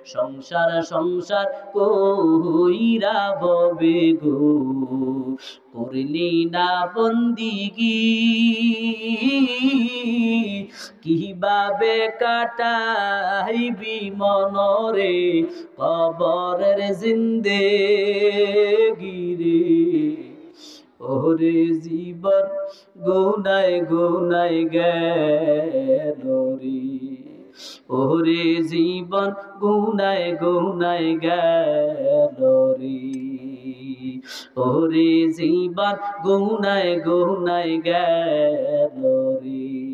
সংসার সংসার কইরা ববে গো করলি না বন্দিগি কিভাবে কাটাইবি মনরে কবরের জিন্দেগি রে ওরে জীবন গুনায় গুনায় গেল রে ওরে জীবন গুনায় গুনায় গেল রে ওরে জীবন গুনায় গুনায় গেল রে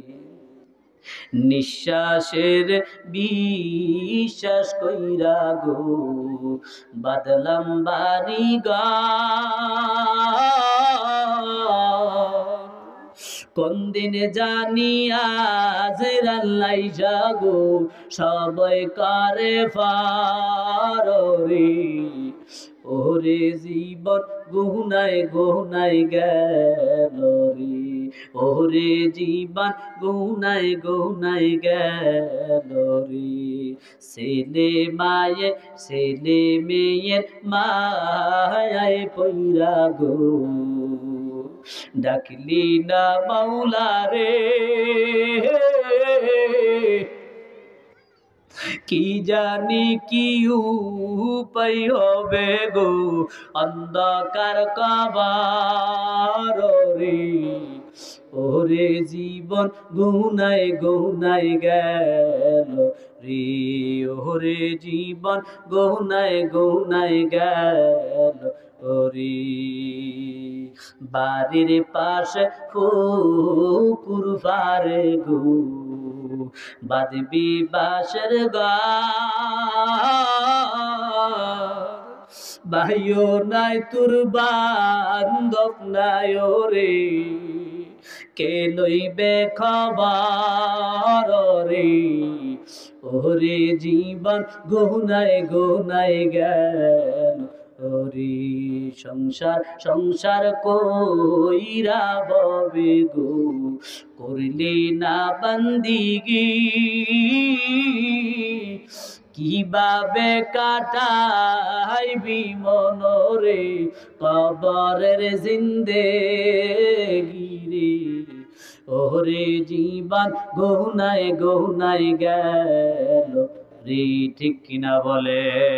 নিঃশ্বাসের বিশ্বাস কইরা গো বাদলাম বাড়ি কোন দিন জানি আজরাল্লাই জাগো সবাই কারে ফারে ওরে জীবন গুনায় গুনায় গেল রে ওরে জীবন গুনায় গুনায় গেল রে ছেলে মেয়ের মায়ায় পইরা গো ডাকলি না মাওলা রে কি জানি কি উপায় হবে গো অন্ধকার কবর রে ওরে জীবন গুনায় গুনায় গেল রে ওরে জীবন গুনায় গুনায় গেল ওরে বাড়ির পাশে পুকুর পারে গো বাঁধবি বাঁশের ঘর ভাইও নাই তোর বান্ধব নাই রে কে লইবে খবর রে ওরে জীবন গুনায় গুনায় গেল ওরে সংসার সংসার কইরা ববে গো করলি না বন্দিগি কিভাবে কাটাইবি মনরে কবরের জিন্দেগি রে ওরে জীবন গুনায় গুনায় গেল রে ঠিক কিনা বলে।